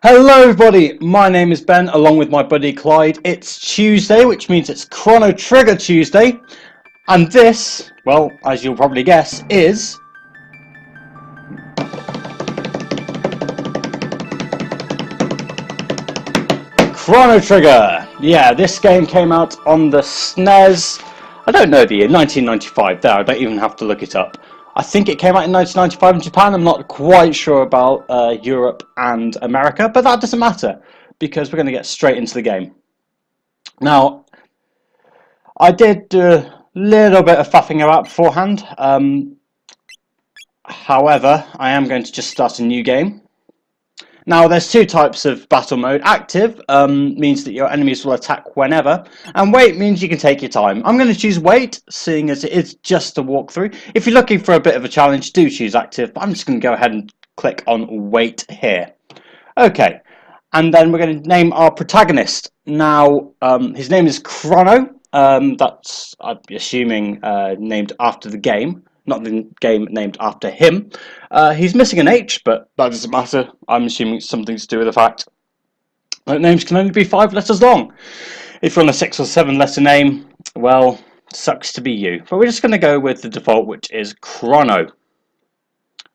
Hello everybody, my name is Ben along with my buddy Clyde. It's Tuesday, which means it's Chrono Trigger Tuesday. And this, well, as you'll probably guess, is... Chrono Trigger! Yeah, this game came out on the SNES, I don't know the year, 1995, there, I don't even have to look it up. I think it came out in 1995 in Japan. I'm not quite sure about Europe and America, but that doesn't matter because we're going to get straight into the game. Now, I did do a little bit of faffing about beforehand. However, I am going to just start a new game. Now, there's two types of battle mode. Active means that your enemies will attack whenever, and wait means you can take your time. I'm going to choose wait, seeing as it is just a walkthrough. If you're looking for a bit of a challenge, do choose active, but I'm just going to go ahead and click on wait here. Okay, and then we're going to name our protagonist. Now, his name is Crono. That's, I'm assuming, named after the game. Not the game named after him. He's missing an H, but that doesn't matter. I'm assuming it's something to do with the fact that names can only be 5 letters long. If you're on a 6 or 7 letter name, well, sucks to be you. But we're just going to go with the default, which is Crono.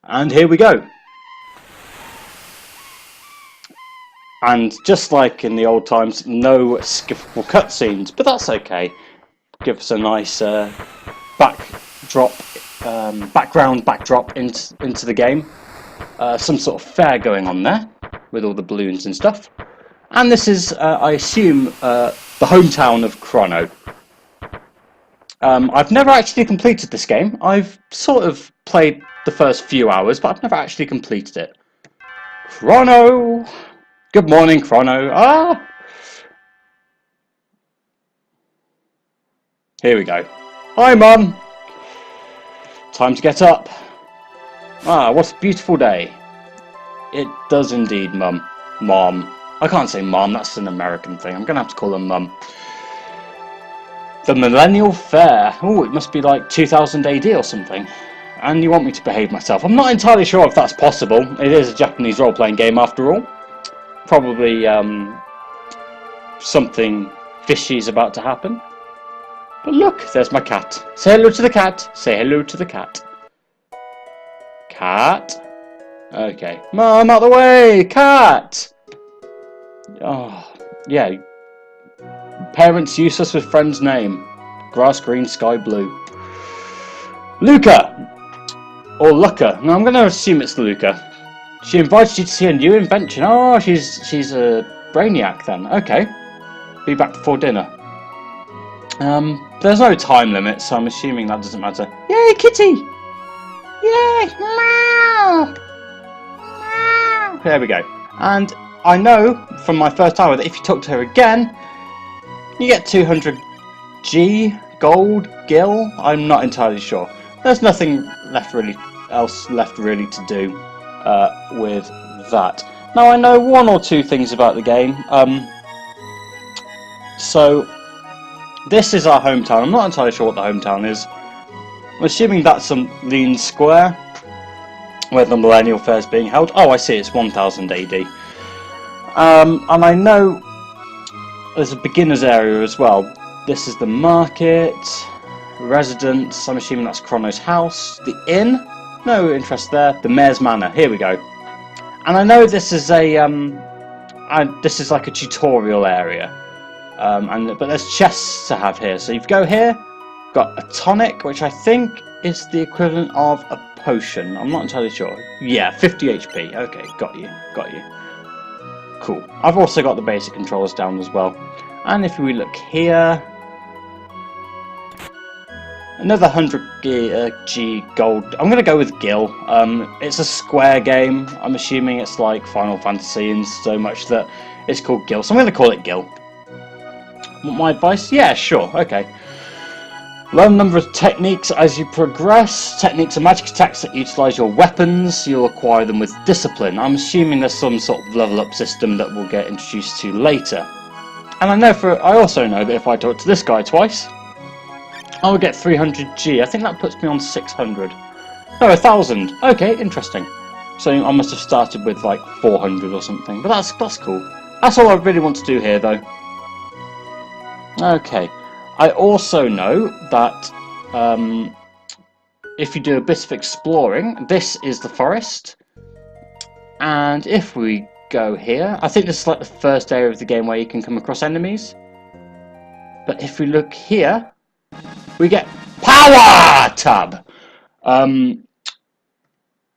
And here we go. And just like in the old times, no skippable cutscenes, but that's okay. Give us a nice background backdrop into the game. Some sort of fair going on there with all the balloons and stuff. And this is, I assume, the hometown of Crono. I've never actually completed this game. I've sort of played the first few hours, but I've never actually completed it. Crono! Good morning, Crono. Ah! Here we go. Hi, Mum! Time to get up. Ah, what a beautiful day. It does indeed, Mum. Mom. I can't say Mom, that's an American thing. I'm going to have to call her Mum. The Millenial Fair. Oh, it must be like 2000 AD or something. And you want me to behave myself. I'm not entirely sure if that's possible. It is a Japanese role-playing game after all. Probably something fishy is about to happen. But look, there's my cat. Say hello to the cat. Say hello to the cat. Cat. Okay. Mom, out the way! Cat! Oh, yeah. Parents useless with friend's name. Grass green, sky blue. Lucca! Or Lucca. No, I'm going to assume it's Lucca. She invited you to see a new invention. Oh, she's a brainiac then. Okay. Be back before dinner. There's no time limit, so I'm assuming that doesn't matter. Yay, kitty! Yay! Meow! Meow! There we go. And I know from my first hour that if you talk to her again, you get 200 G, gold, gil. I'm not entirely sure. There's nothing else left really to do with that. Now I know one or two things about the game. So this is our hometown. I'm not entirely sure what the hometown is. I'm assuming that's some Leene Square, where the Millenial Fair is being held. Oh, I see, it's 1000 AD. And I know there's a beginner's area as well. This is the market, residence, I'm assuming that's Crono's house, the inn, no interest there, the mayor's manor, here we go. And I know this is this is like a tutorial area. But there's chests to have here. So you go here, got a tonic, which I think is the equivalent of a potion. I'm not entirely sure. Yeah, 50 HP. Okay, got you. Cool. I've also got the basic controls down as well. And if we look here, another 100 G gold. I'm going to go with Gil. It's a Square game. I'm assuming it's like Final Fantasy and so much that it's called Gil. So I'm going to call it Gil. Want my advice? Yeah, sure, okay. Learn a number of techniques as you progress. Techniques are magic attacks that utilise your weapons. You'll acquire them with discipline. I'm assuming there's some sort of level up system that we'll get introduced to later. And I also know that if I talk to this guy twice, I will get 300 G. I think that puts me on 600. No, 1000. Okay, interesting. So I must have started with like 400 or something, but that's cool. That's all I really want to do here, though. Okay, I also know that if you do a bit of exploring, this is the forest, and if we go here, I think this is like the first area of the game where you can come across enemies. But if we look here, we get Power Tab.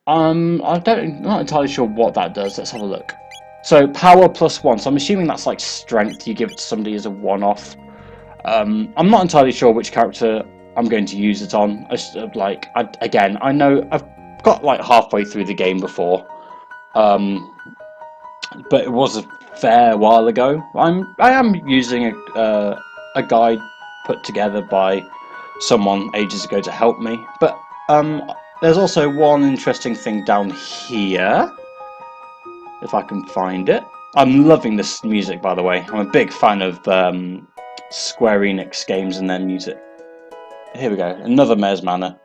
I'm not entirely sure what that does. Let's have a look. So power +1. So I'm assuming that's like strength. You give it to somebody as a one-off. I'm not entirely sure which character I'm going to use it on. Again, I know I've got like halfway through the game before, but it was a fair while ago. I am using a guide put together by someone ages ago to help me, but there's also one interesting thing down here, if I can find it. I'm loving this music, by the way. I'm a big fan of Square Enix games and their music. Here we go, another Mayor's Manor.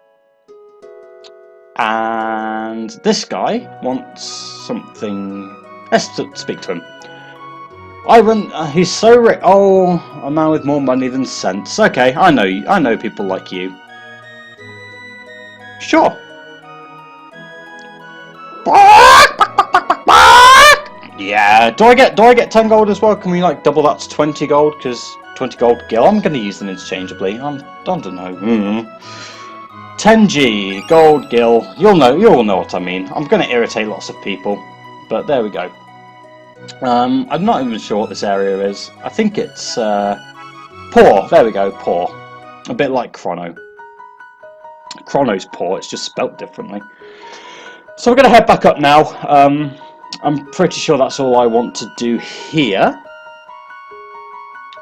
And this guy wants something. Let's speak to him. He's so rich. Oh, a man with more money than sense. Okay, I know people like you. Sure. Yeah. Do I get 10 gold as well? Can we like double that to 20 gold? Because 20 gold gil. I'm going to use them interchangeably. I don't know. 10G gold gil. You'll all know what I mean. I'm going to irritate lots of people, but there we go. I'm not even sure what this area is. I think it's Porre. There we go, Porre. A bit like Crono. Crono's Porre, it's just spelt differently. So we're going to head back up now. I'm pretty sure that's all I want to do here.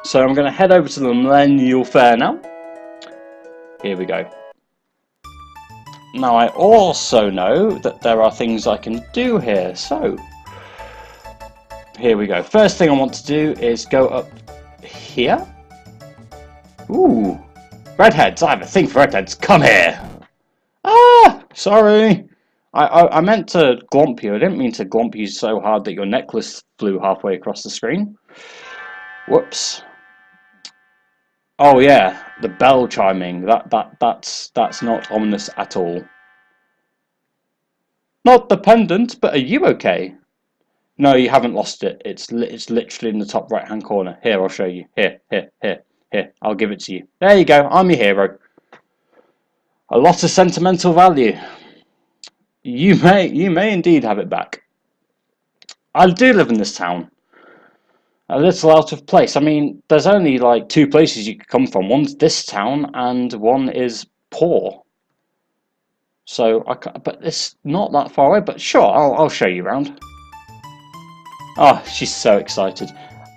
So I'm going to head over to the Millenial Fair now. Here we go. Now I also know that there are things I can do here, so here we go. First thing I want to do is go up here. Ooh, redheads. I have a thing for redheads. Come here. Ah, sorry. I meant to glomp you. I didn't mean to glomp you so hard that your necklace flew halfway across the screen. Whoops. Oh yeah, the bell chiming. That's not ominous at all. Not the pendant, but are you okay? No, you haven't lost it. It's literally in the top right-hand corner. Here, I'll show you. Here. I'll give it to you. There you go. I'm your hero. A lot of sentimental value. You may indeed have it back. I do live in this town. A little out of place. I mean, there's only like 2 places you could come from. One's this town, and one is Porre. So, but it's not that far away. But sure, I'll show you around. Oh, she's so excited.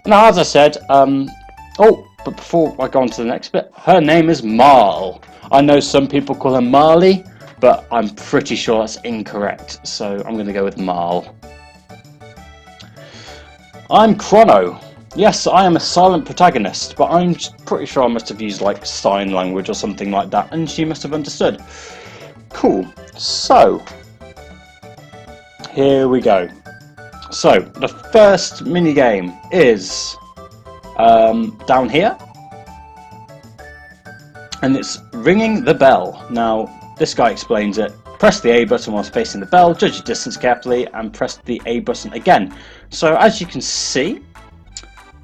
Now, as I said, oh, but before I go on to the next bit, her name is Marle. I know some people call her Marle, but I'm pretty sure that's incorrect. So I'm going to go with Marle. I'm Crono. Yes, I am a silent protagonist, but I'm pretty sure I must have used like sign language or something like that, and she must have understood. Cool. So, here we go. So, the first minigame is down here, and it's ringing the bell. Now, this guy explains it. Press the A button while facing the bell, judge your distance carefully, and press the A button again. So, as you can see,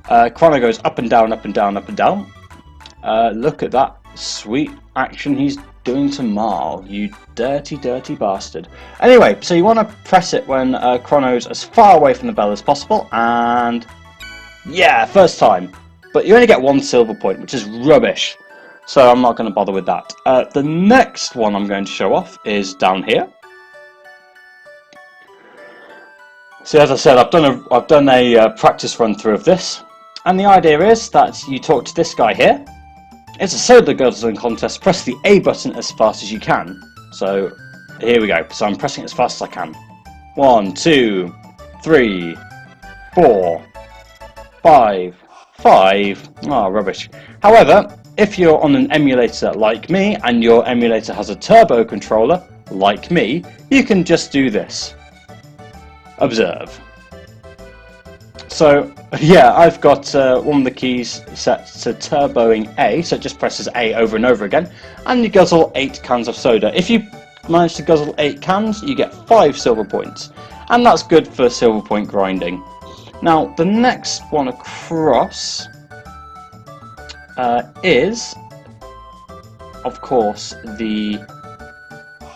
Crono goes up and down, up and down, up and down. Look at that sweet action he's doing to Marle, you dirty, dirty bastard. Anyway, so you want to press it when Crono's as far away from the bell as possible, and yeah, first time. But you only get 1 silver point, which is rubbish. So I'm not going to bother with that. The next one I'm going to show off is down here. So as I said, I've done a practice run through of this, and the idea is that you talk to this guy here. It's a soda guzzling contest. Press the A button as fast as you can. So here we go. So I'm pressing it as fast as I can. 1, 2, 3, 4, 5. Oh, rubbish. However, if you're on an emulator like me, and your emulator has a turbo controller like me, you can just do this. observe. So yeah, I've got one of the keys set to turboing A, so it just presses A over and over again, and you guzzle 8 cans of soda. If you manage to guzzle 8 cans, you get 5 silver points, and that's good for silver point grinding. Now the next one across is, of course,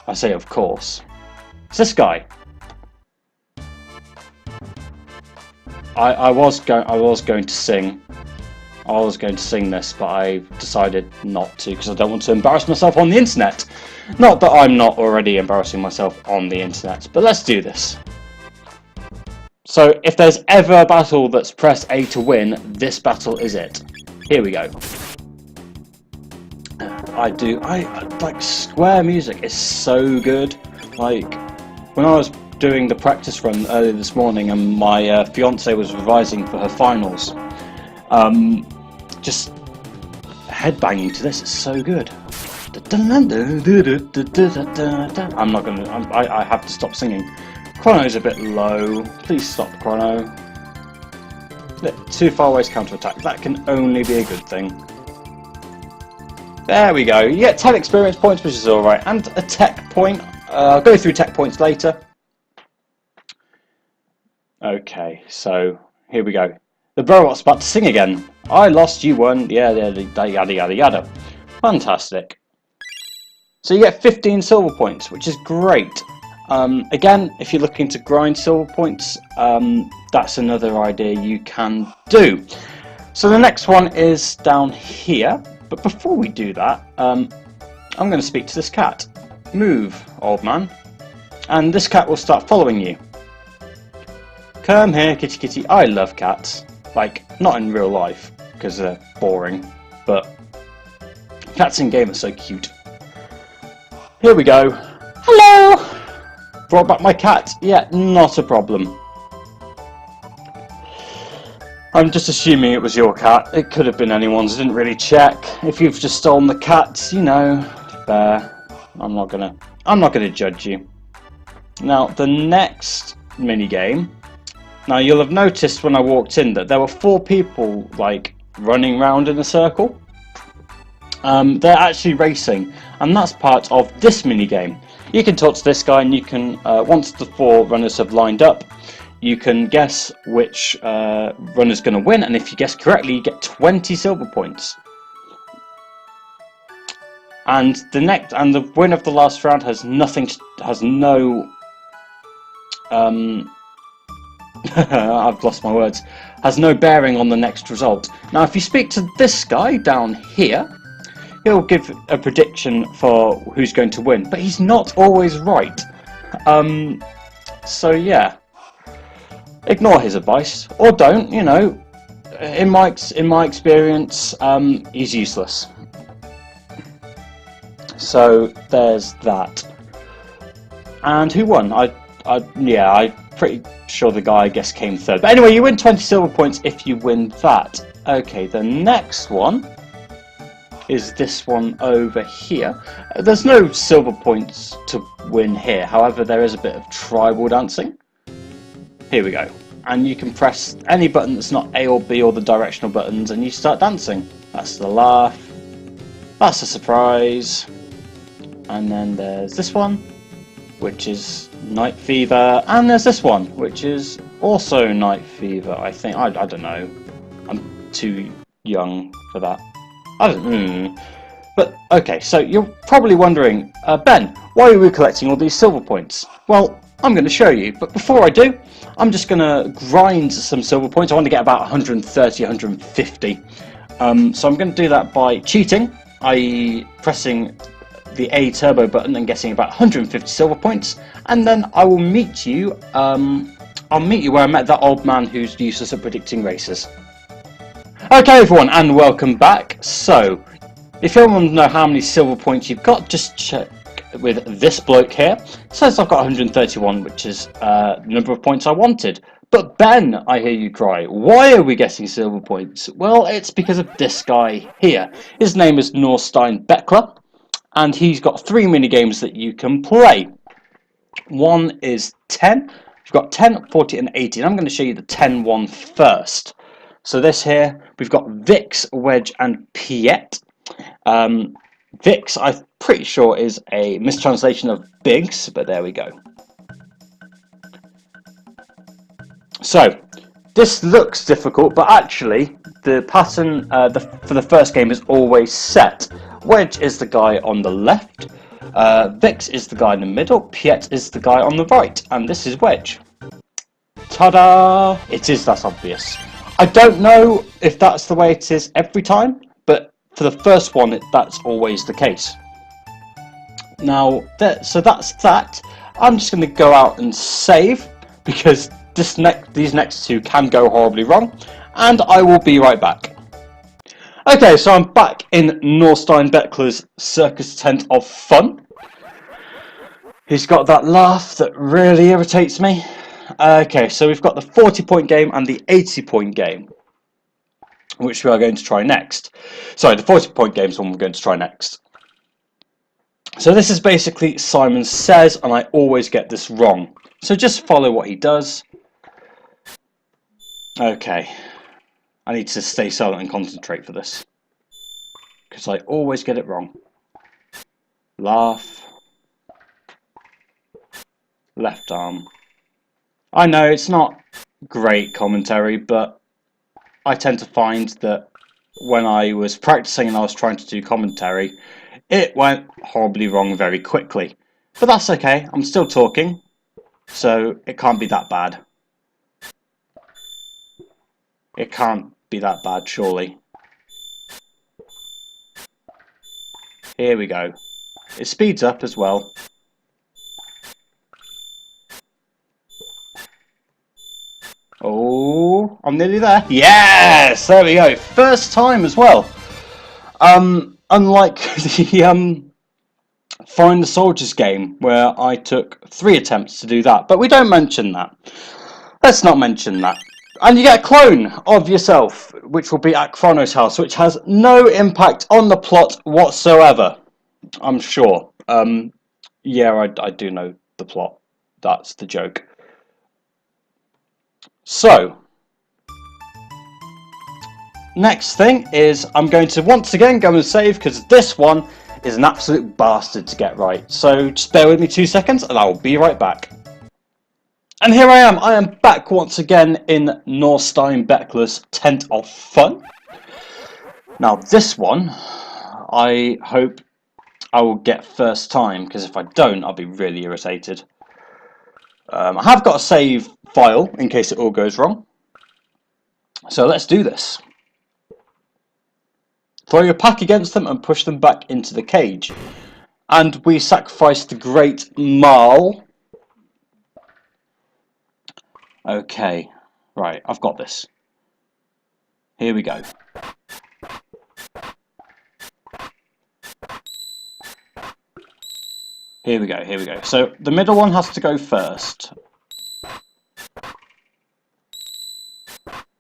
I say of course, it's this guy. I was going to sing this, but I decided not to because I don't want to embarrass myself on the internet. Not that I'm not already embarrassing myself on the internet, but let's do this. So if there's ever a battle that's press A to win, this battle is it. Here we go. I like Square music is so good. Like when I was doing the practice run earlier this morning and my fiance was revising for her finals, just headbanging to this is so good. I'm not gonna. I have to stop singing. Chrono's a bit low. Please stop, Chrono. Too far away is counter-attack. That can only be a good thing. There we go. You get 10 experience points, which is alright, and a tech point. I'll go through tech points later. Okay, so here we go. The robot's about to sing again. I lost, you won. Yeah, yada yada yada. Fantastic. So you get 15 silver points, which is great. Again, if you're looking to grind silver points, that's another idea you can do. So the next one is down here. But before we do that, I'm going to speak to this cat. Move, old man. And this cat will start following you. Come here, kitty kitty. I love cats. Like, not in real life, because they're boring. But cats in game are so cute. Here we go. Hello! Brought back my cat. Yeah, not a problem. I'm just assuming it was your cat. It could have been anyone's. I didn't really check. If you've just stolen the cat, you know, fair. I'm not gonna judge you. Now the next mini game. Now you'll have noticed when I walked in that there were 4 people like running round in a circle. They're actually racing, and that's part of this mini game. You can talk to this guy, and you can once the 4 runners have lined up, you can guess which runner's going to win, and if you guess correctly, you get 20 silver points. And the winner of the last round has no. I've lost my words. Has no bearing on the next result. Now, if you speak to this guy down here, he'll give a prediction for who's going to win, but he's not always right. So yeah. Ignore his advice, or don't. You know, in my experience, he's useless. So there's that. And who won? I'm pretty sure the guy I guess came third. But anyway, you win 20 silver points if you win that. Okay, the next one is this one over here. There's no silver points to win here. However, there is a bit of tribal dancing. Here we go. And you can press any button that's not A or B or the directional buttons and you start dancing. That's the laugh. That's a surprise. And then there's this one, which is Night Fever. And there's this one, which is also Night Fever, I think. I don't know. I'm too young for that. I don't know. But, okay, so you're probably wondering, Ben, why are we collecting all these silver points? Well, I'm going to show you, but before I do, I'm just going to grind some silver points. I want to get about 130, 150. So I'm going to do that by cheating, i.e. pressing the A turbo button and getting about 150 silver points, and then I will meet you, I'll meet you where I met that old man who's useless at predicting races. Okay everyone, and welcome back. So, if you want to know how many silver points you've got, just check with this bloke here. It says I've got 131, which is the number of points I wanted. But Ben, I hear you cry, why are we getting silver points? Well, it's because of this guy here. His name is Norstein Beckler, and he's got 3 minigames that you can play. One is 10, we've got 10, 40 and 80. And I'm going to show you the 10 one first. So this here, we've got Vix, Wedge and Piet. Vix, I'm pretty sure, is a mistranslation of Biggs, but there we go. So, this looks difficult, but actually, the pattern for the first game is always set. Wedge is the guy on the left, Vix is the guy in the middle, Piet is the guy on the right, and this is Wedge. Ta-da! It is that obvious. I don't know if that's the way it is every time, but for the first one, that's always the case. Now, so that's that. I'm just going to go out and save, because these next two can go horribly wrong, and I will be right back. Okay, so I'm back in Norstein Beckler's circus tent of fun. He's got that laugh that really irritates me. Okay, so we've got the 40-point game and the 80-point game, which we are going to try next. Sorry, the 40-point game is one we're going to try next. So this is basically Simon Says, and I always get this wrong. So just follow what he does. Okay, I need to stay silent and concentrate for this, because I always get it wrong. Laugh. Left arm. I know it's not great commentary, but I tend to find that when I was practicing and I was trying to do commentary, it went horribly wrong very quickly. But that's okay, I'm still talking, so it can't be that bad. It can't be that bad, surely. Here we go. It speeds up as well. Oh, I'm nearly there. Yes, there we go. First time as well. Unlike the Find the Soldiers game, where I took 3 attempts to do that. But we don't mention that. Let's not mention that. And you get a clone of yourself, which will be at Crono's house, which has no impact on the plot whatsoever, I'm sure. Yeah, I do know the plot. That's the joke. So, next thing is I'm going to once again go and save, because this one is an absolute bastard to get right. So just bear with me 2 seconds and I will be right back. And here I am back once again in Norstein Beckler's tent of fun. Now this one, I hope I will get first time, because if I don't, I'll be really irritated. I have got a save file in case it all goes wrong. So let's do this. Throw your pack against them and push them back into the cage. And we sacrifice the great Marle. Okay, right, I've got this. Here we go. Here we go, here we go. So the middle one has to go first.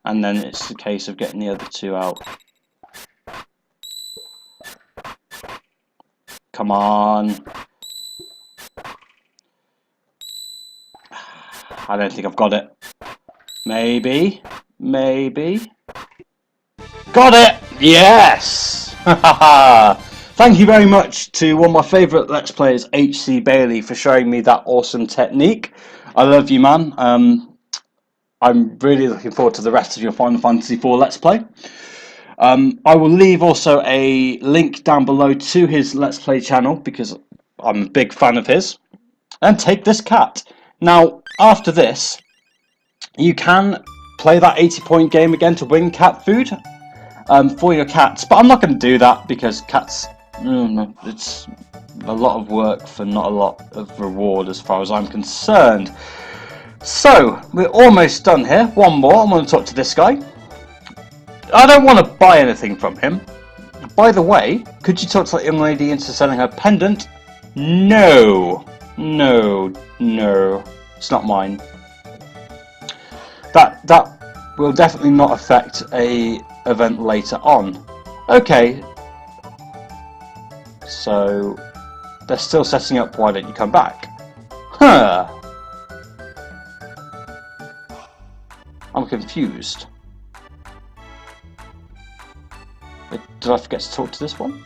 And then it's a case of getting the other two out. Come on. I don't think I've got it. Maybe. Maybe. Got it! Yes! Thank you very much to one of my favourite Let's Players, HC Bailey, for showing me that awesome technique. I love you, man. I'm really looking forward to the rest of your Final Fantasy IV Let's Play. I will leave also a link down below to his Let's Play channel, because I'm a big fan of his. And take this cat. Now, after this, you can play that 80-point game again to win cat food for your cats. But I'm not going to do that, because cats, it's a lot of work for not a lot of reward as far as I'm concerned. So, we're almost done here. One more. I want to talk to this guy. I don't want to buy anything from him. By the way, could you talk to that young lady into selling her pendant? No. No. No. It's not mine. That will definitely not affect a event later on. Okay. So, they're still setting up Why Don't You Come Back? Huh. I'm confused. Did I forget to talk to this one?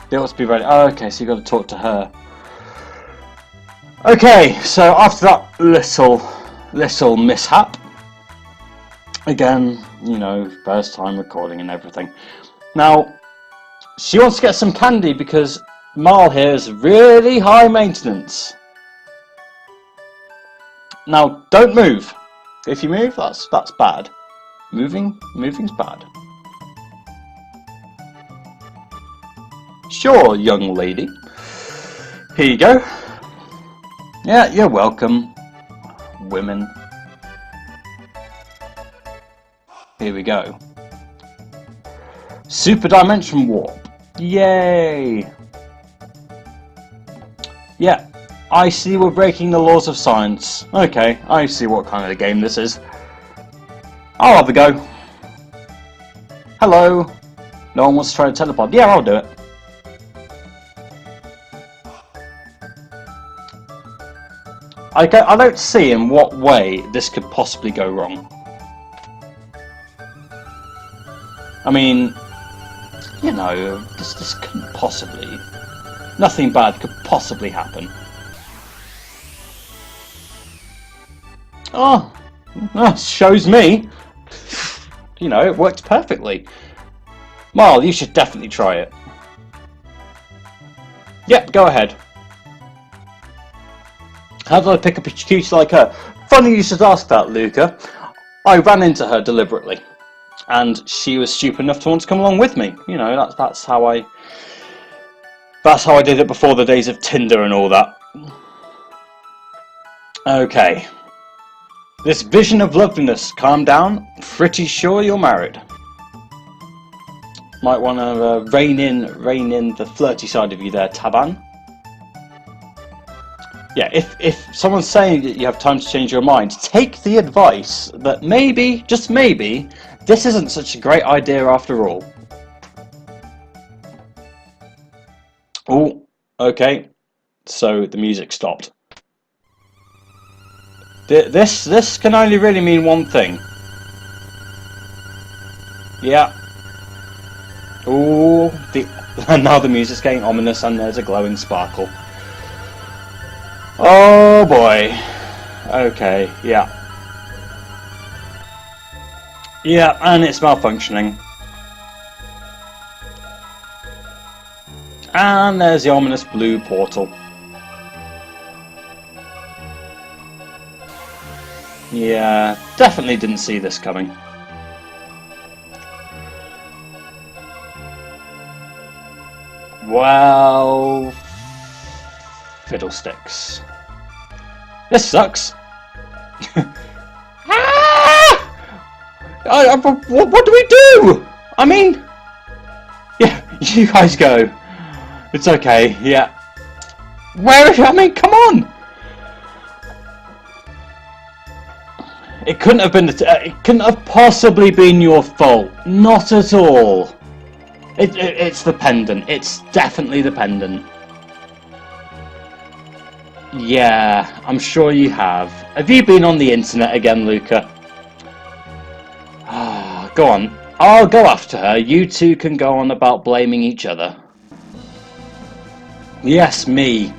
They ought to be ready. Oh, okay, so you got to talk to her. Okay, so after that little mishap, again, you know, first time recording and everything. Now, she wants to get some candy because Marle here is really high maintenance. Now, don't move. If you move, that's bad. Moving's bad. Sure, young lady. Here you go. Yeah, you're welcome, women. Here we go. Super dimension warp. Yay! Yeah, I see we're breaking the laws of science. Okay, I see what kind of a game this is. I'll have a go. Hello. No one wants to try to teleport. Yeah, I'll do it. I don't see in what way this could possibly go wrong. I mean, you know, this couldn't possibly... Nothing bad could possibly happen. Oh, that shows me. You know, it worked perfectly. Marle, you should definitely try it. Yep, go ahead. How did I pick up a cutie like her? Funny you should ask that, Lucca. I ran into her deliberately, and she was stupid enough to want to come along with me. You know, that's how I did it before the days of Tinder and all that. Okay. This vision of loveliness, calm down. Pretty sure you're married. Might want to rein in the flirty side of you there, Taban. Yeah, if someone's saying that you have time to change your mind, take the advice that maybe, just maybe, this isn't such a great idea after all. Oh, okay. So the music stopped. This can only really mean one thing. Yeah. Ooh, and now the music's getting ominous and there's a glowing sparkle. Oh boy. Okay, yeah. Yeah, and it's malfunctioning. And there's the ominous blue portal. Yeah, definitely didn't see this coming. Well... fiddlesticks. This sucks. What do we do? I mean... yeah, you guys go. It's okay, yeah. I mean, come on! It couldn't have been... it couldn't have possibly been your fault. Not at all. It's the pendant. It's definitely the pendant. Yeah, I'm sure you have. Have you been on the internet again, Lucca? Go on. I'll go after her. You two can go on about blaming each other. Yes, me.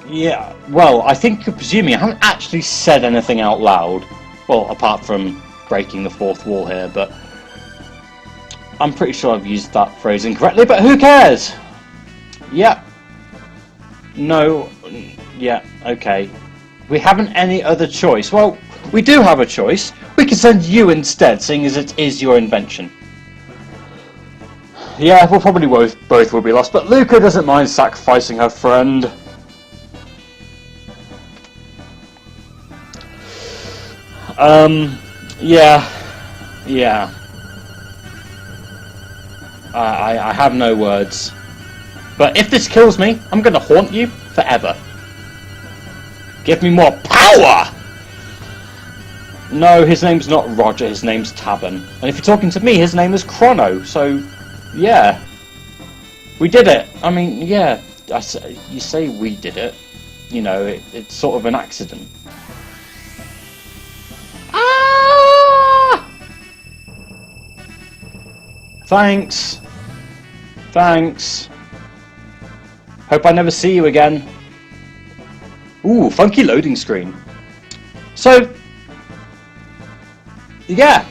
Yeah, well, I think you're presuming I haven't actually said anything out loud. Well, apart from breaking the fourth wall here, but... I'm pretty sure I've used that phrase incorrectly, but who cares? Yeah. No. Yeah, okay. We haven't any other choice. Well, we do have a choice. We can send you instead, seeing as it is your invention. Yeah, we'll probably both will be lost, but Lucca doesn't mind sacrificing her friend. Yeah. I have no words. But if this kills me, I'm gonna haunt you forever. Give me more power! No, his name's not Roger, his name's Taban. And if you're talking to me, his name is Crono, so... yeah. We did it! I mean, yeah, you say we did it. you know, it's sort of an accident. Ah! Thanks. Thanks. Hope I never see you again. Ooh, funky loading screen. So, yeah,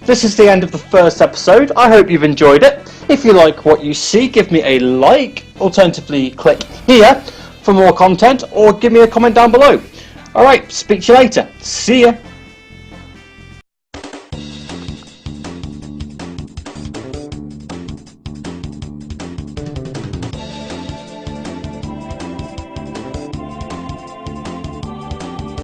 this is the end of the first episode. I hope you've enjoyed it. If you like what you see, give me a like. Alternatively, click here for more content, or give me a comment down below. Alright, speak to you later. See ya.